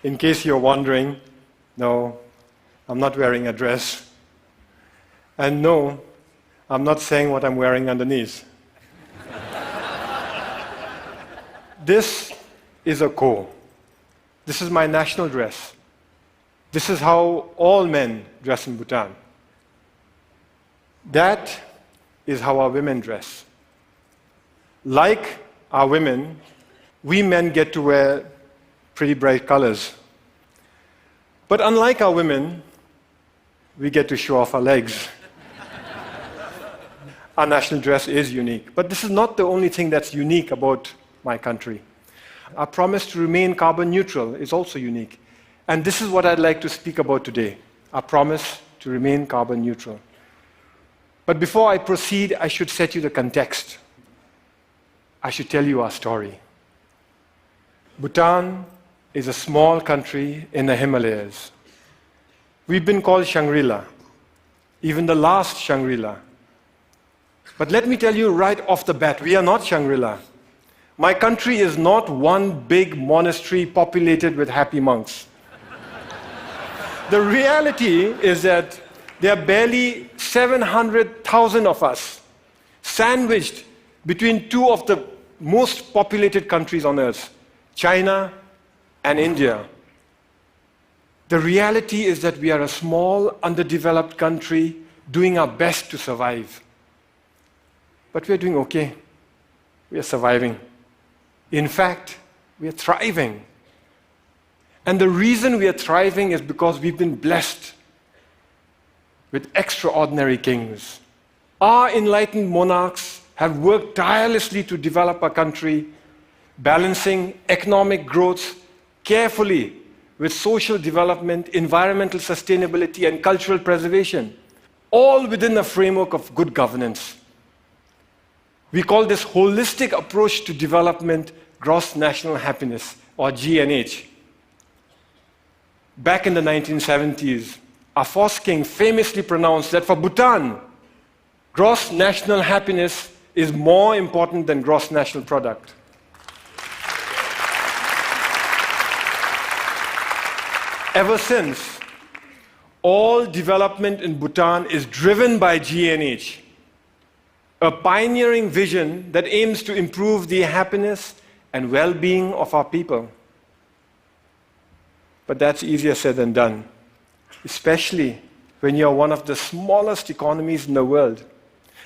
In case you're wondering, no, I'm not wearing a dress. And no, I'm not saying what I'm wearing underneath. This is a ko. This is my national dress. This is how all men dress in Bhutan. That is how our women dress. Like our women, we men get to wear pretty bright colors. But unlike our women, we get to show off our legs. Our national dress is unique. But this is not the only thing that's unique about my country. Our promise to remain carbon neutral is also unique. And this is what I'd like to speak about today, our promise to remain carbon neutral. But before I proceed, I should set you the context. I should tell you our story. Bhutan is a small country in the Himalayas. We've been called Shangri-La, even the last Shangri-La. But let me tell you right off the bat, we are not Shangri-La. My country is not one big monastery populated with happy monks. The reality is that there are barely 700,000 of us, sandwiched between two of the most populated countries on earth, China and India. The reality is that we are a small, underdeveloped country doing our best to survive. But we are doing okay. We are surviving. In fact, we are thriving. And the reason we are thriving is because we've been blessed with extraordinary kings. Our enlightened monarchs have worked tirelessly to develop our country, balancing economic growth carefully with social development, environmental sustainability, and cultural preservation, all within a framework of good governance. We call this holistic approach to development gross national happiness, or GNH. Back in the 1970s, our first king famously pronounced that for Bhutan, gross national happiness is more important than gross national product. Ever since, all development in Bhutan is driven by GNH, a pioneering vision that aims to improve the happiness and well-being of our people. But that's easier said than done, especially when you're one of the smallest economies in the world.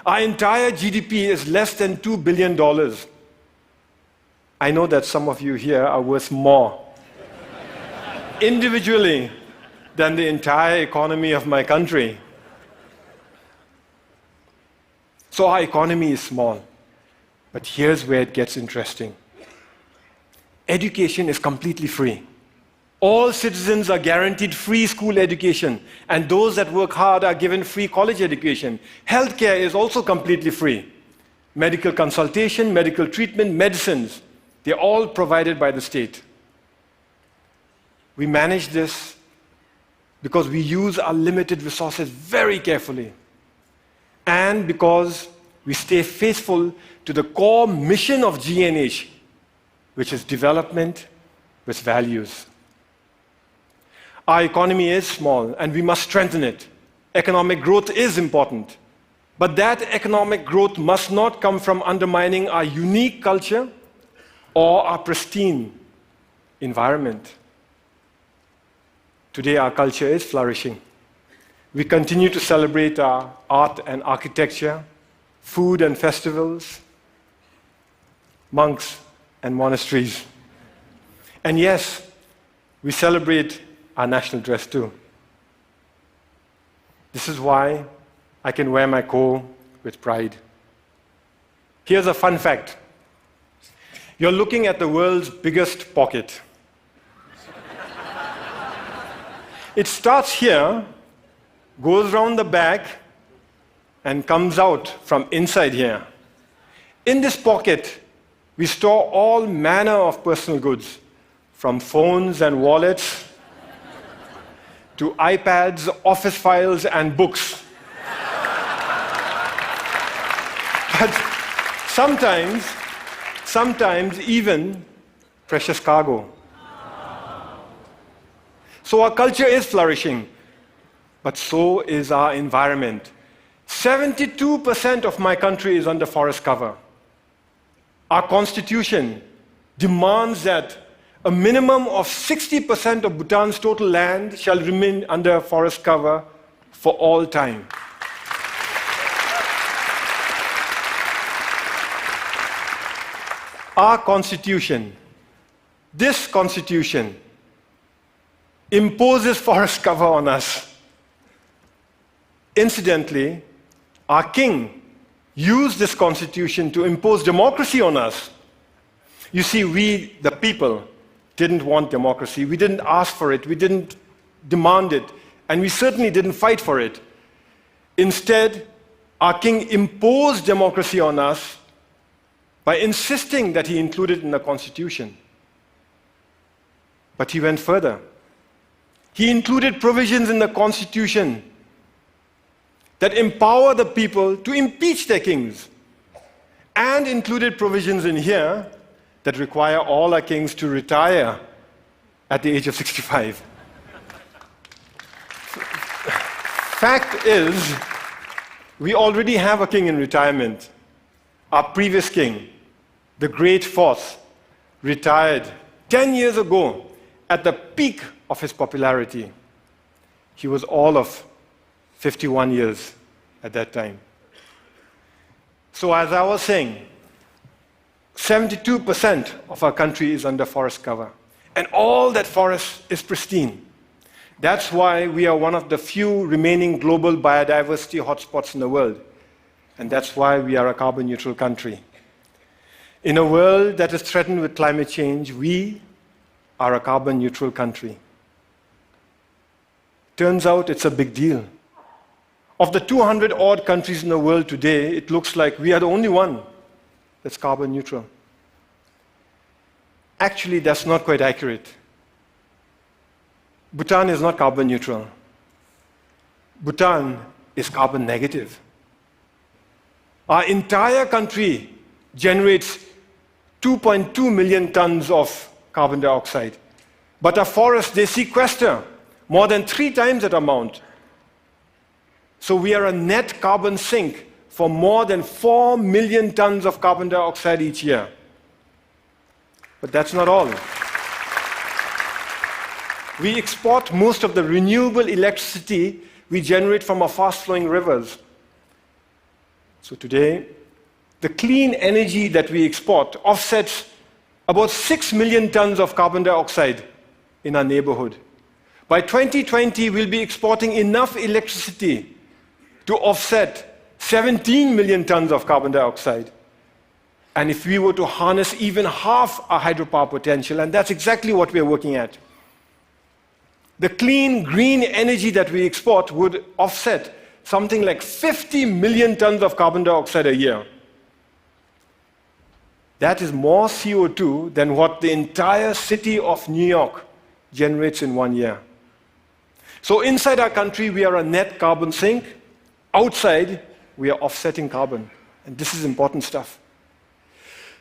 Our entire GDP is less than $2 billion. I know that some of you here are worth more individually than the entire economy of my country. So our economy is small. But here's where it gets interesting. Education is completely free. All citizens are guaranteed free school education, and those that work hard are given free college education. Healthcare is also completely free. Medical consultation, medical treatment, medicines, they're all provided by the state. We manage this because we use our limited resources very carefully, and because we stay faithful to the core mission of GNH, which is development with values. Our economy is small, and we must strengthen it. Economic growth is important. But that economic growth must not come from undermining our unique culture or our pristine environment. Today, our culture is flourishing. We continue to celebrate our art and architecture, food and festivals, monks and monasteries. And yes, we celebrate our national dress too. This is why I can wear my ko with pride. Here's a fun fact. You're looking at the world's biggest pocket. It starts here, goes round the back, and comes out from inside here. In this pocket, we store all manner of personal goods, from phones and wallets to iPads, office files, and books. But sometimes, sometimes even precious cargo. So our culture is flourishing, but so is our environment. 72% of my country is under forest cover. Our constitution demands that a minimum of 60% of Bhutan's total land shall remain under forest cover for all time. Our constitution, this constitution, imposes forest cover on us. Incidentally, our king used this constitution to impose democracy on us. You see, we, the people, didn't want democracy. We didn't ask for it. We didn't demand it. And we certainly didn't fight for it. Instead, our king imposed democracy on us by insisting that he include it in the constitution. But he went further. He included provisions in the constitution that empower the people to impeach their kings, and included provisions in here that require all our kings to retire at the age of 65. Fact is, we already have a king in retirement. Our previous king, the Great Fourth, retired 10 years ago at the peak of his popularity. He was all of 51 years at that time. So as I was saying, 72% of our country is under forest cover. And all that forest is pristine. That's why we are one of the few remaining global biodiversity hotspots in the world. And that's why we are a carbon neutral country. In a world that is threatened with climate change, we are a carbon neutral country. Turns out it's a big deal. Of the 200 odd countries in the world today, it looks like we are the only one that's carbon neutral. Actually, that's not quite accurate. Bhutan is not carbon neutral. Bhutan is carbon negative. Our entire country generates 2.2 million tons of carbon dioxide. But our forests, they sequester more than 3 times that amount. So we are a net carbon sink for more than 4 million tons of carbon dioxide each year. But that's not all. We export most of the renewable electricity we generate from our fast-flowing rivers. So today, the clean energy that we export offsets about 6 million tons of carbon dioxide in our neighborhood. By 2020, we'll be exporting enough electricity to offset 17 million tons of carbon dioxide. And if we were to harness even half our hydropower potential, and that's exactly what we're working at, the clean, green energy that we export would offset something like 50 million tons of carbon dioxide a year. That is more CO2 than what the entire city of New York generates in 1 year. So inside our country, we are a net carbon sink. Outside, we are offsetting carbon. And this is important stuff.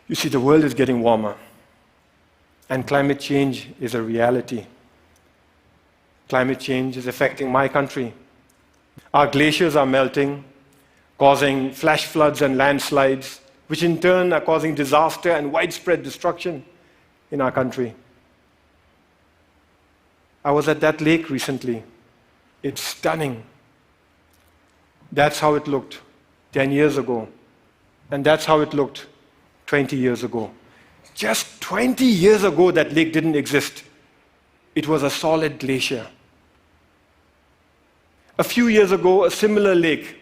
You see, the world is getting warmer. And climate change is a reality. Climate change is affecting my country. Our glaciers are melting, causing flash floods and landslides, which in turn are causing disaster and widespread destruction in our country. I was at that lake recently. It's stunning. That's how it looked 10 years ago. And that's how it looked 20 years ago. Just 20 years ago, that lake didn't exist. It was a solid glacier. A few years ago, a similar lake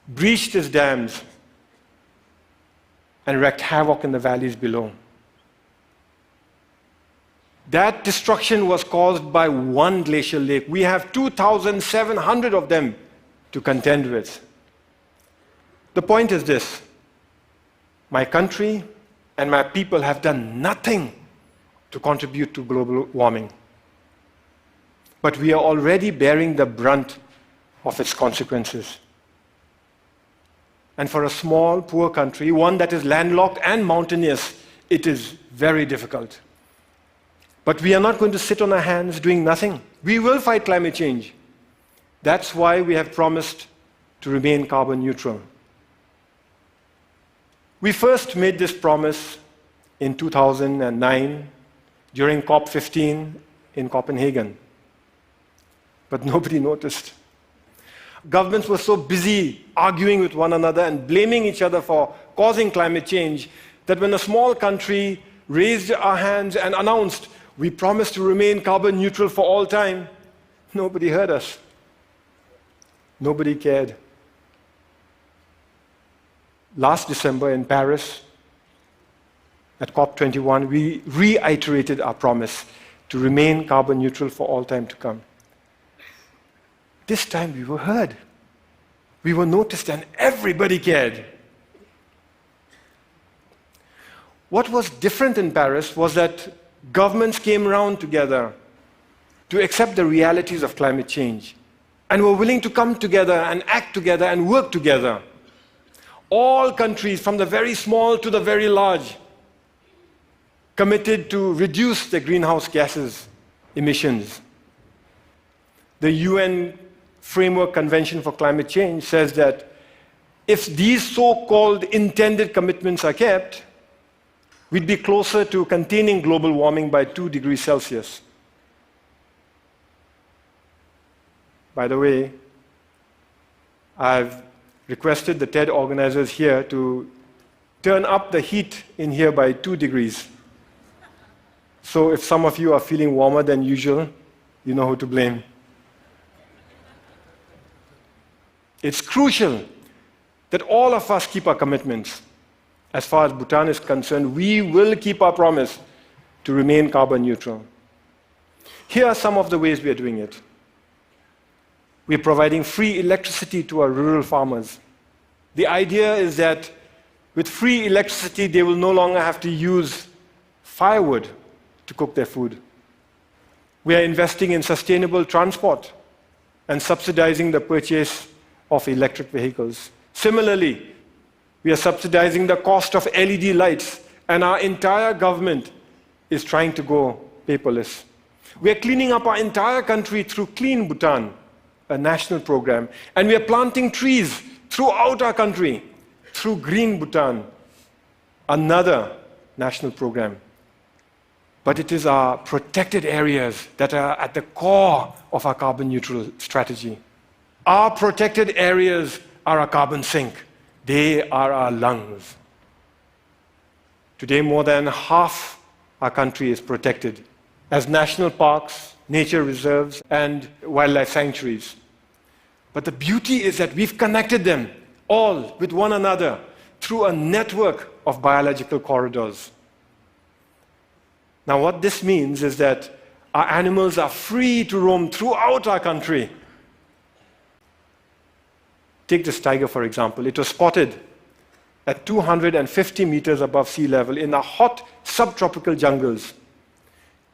breached its dams and wreaked havoc in the valleys below. That destruction was caused by one glacial lake. We have 2,700 of them to contend with. The point is this: my country and my people have done nothing to contribute to global warming. But we are already bearing the brunt of its consequences. And for a small, poor country, one that is landlocked and mountainous, it is very difficult. But we are not going to sit on our hands doing nothing. We will fight climate change. That's why we have promised to remain carbon neutral. We first made this promise in 2009 during COP15 in Copenhagen. But nobody noticed. Governments were so busy arguing with one another and blaming each other for causing climate change that when a small country raised our hands and announced, "We promise to remain carbon neutral for all time," nobody heard us. Nobody cared. Last December in Paris, at COP21, we reiterated our promise to remain carbon neutral for all time to come. This time we were heard. We were noticed and everybody cared. What was different in Paris was that governments came around together to accept the realities of climate change and were willing to come together and act together and work together. All countries, from the very small to the very large, committed to reduce their greenhouse gases emissions. The UN Framework Convention for Climate Change says that if these so-called intended commitments are kept, we'd be closer to containing global warming by 2 degrees Celsius. By the way, I've requested the TED organizers here to turn up the heat in here by 2 degrees. So if some of you are feeling warmer than usual, you know who to blame. It's crucial that all of us keep our commitments. As far as Bhutan is concerned, we will keep our promise to remain carbon neutral. Here are some of the ways we are doing it. We're providing free electricity to our rural farmers. The idea is that with free electricity, they will no longer have to use firewood to cook their food. We are investing in sustainable transport and subsidizing the purchase of electric vehicles. Similarly, we are subsidizing the cost of LED lights, and our entire government is trying to go paperless. We are cleaning up our entire country through Clean Bhutan, a national program, and we are planting trees throughout our country through Green Bhutan, another national program. But it is our protected areas that are at the core of our carbon neutral strategy. Our protected areas are our carbon sink. They are our lungs. Today, more than half our country is protected as national parks, nature reserves, and wildlife sanctuaries. But the beauty is that we've connected them all with one another through a network of biological corridors. Now, what this means is that our animals are free to roam throughout our country. Take this tiger, for example. It was spotted at 250 meters above sea level in the hot subtropical jungles.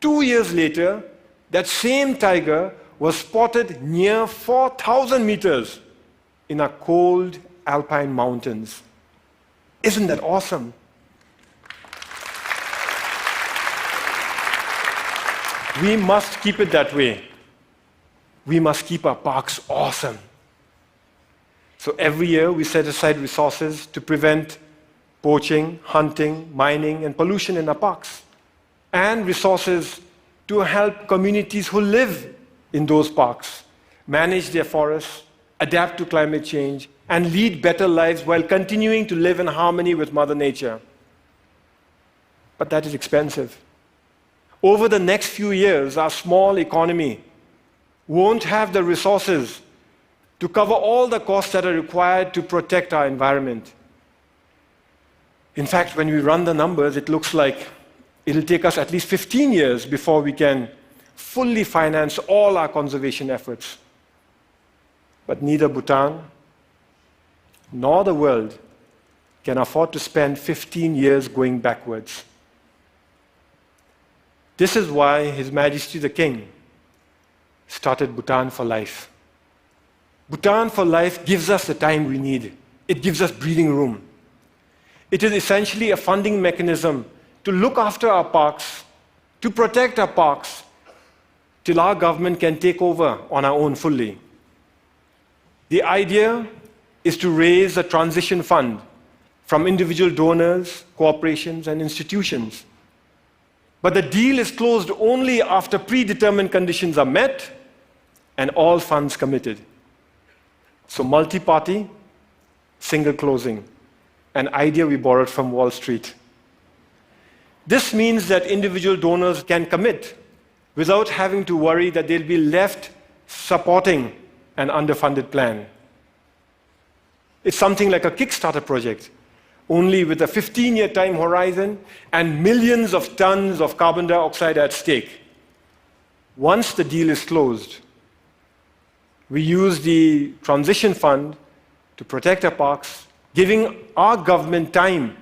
2 years later, that same tiger was spotted near 4,000 meters in our cold alpine mountains. Isn't that awesome? We must keep it that way. We must keep our parks awesome. So every year we set aside resources to prevent poaching, hunting, mining, and pollution in our parks, and resources to help communities who live in those parks manage their forests, adapt to climate change, and lead better lives while continuing to live in harmony with Mother Nature. But that is expensive. Over the next few years, our small economy won't have the resources to cover all the costs that are required to protect our environment. In fact, when we run the numbers, it looks like it'll take us at least 15 years before we can fully finance all our conservation efforts. But neither Bhutan nor the world can afford to spend 15 years going backwards. This is why His Majesty the King started Bhutan for Life. Bhutan for Life gives us the time we need. It gives us breathing room. It is essentially a funding mechanism to look after our parks, to protect our parks till our government can take over on our own fully. The idea is to raise a transition fund from individual donors, corporations, and institutions. But the deal is closed only after predetermined conditions are met and all funds committed. So multi-party, single closing, an idea we borrowed from Wall Street. This means that individual donors can commit without having to worry that they'll be left supporting an underfunded plan. It's something like a Kickstarter project, only with a 15-year time horizon and millions of tons of carbon dioxide at stake. Once the deal is closed, we use the transition fund to protect our parks, giving our government time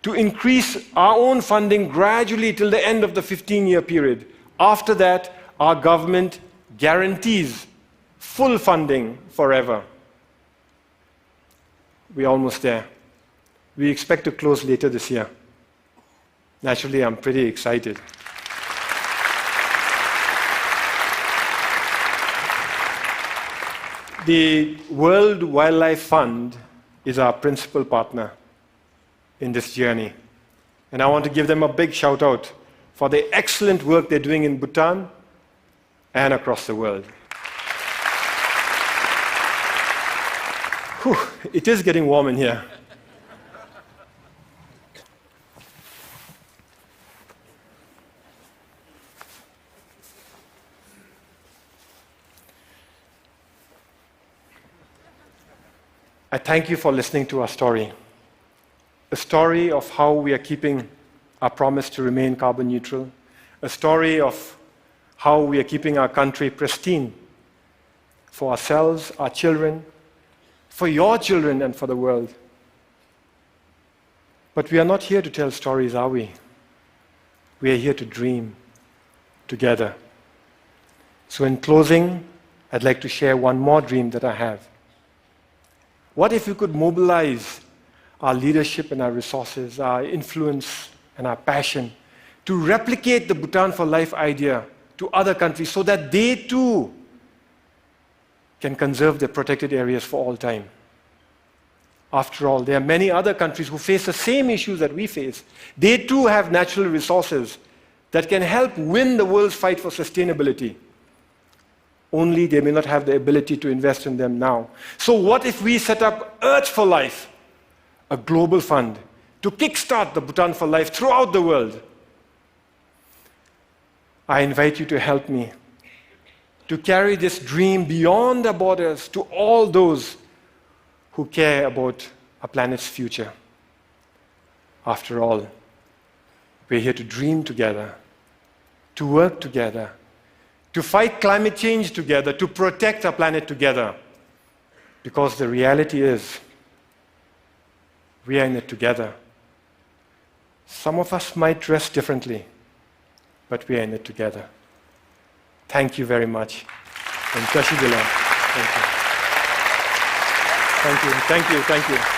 to increase our own funding gradually till the end of the 15-year period. After that, our government guarantees full funding forever. We're almost there. We expect to close later this year. Naturally, I'm pretty excited. The World Wildlife Fund is our principal partner in this journey. And I want to give them a big shout out for the excellent work they're doing in Bhutan and across the world. Whew, it is getting warm in here. I thank you for listening to our story. A story of how we are keeping our promise to remain carbon neutral. A story of how we are keeping our country pristine for ourselves, our children, for your children, and for the world. But we are not here to tell stories, are we? We are here to dream together. So in closing, I'd like to share one more dream that I have. What if we could mobilize our leadership and our resources, our influence and our passion to replicate the Bhutan for Life idea to other countries so that they too can conserve their protected areas for all time? After all, there are many other countries who face the same issues that we face. They too have natural resources that can help win the world's fight for sustainability. Only they may not have the ability to invest in them now. So what if we set up Earth for Life, a global fund, to kickstart the Bhutan for Life throughout the world? I invite you to help me to carry this dream beyond the borders to all those who care about our planet's future. After all, we're here to dream together, to work together, to fight climate change together, to protect our planet together. Because the reality is, we are in it together. Some of us might dress differently, but we are in it together. Thank you very much. And Thank you. Thank you. Thank you. Thank you.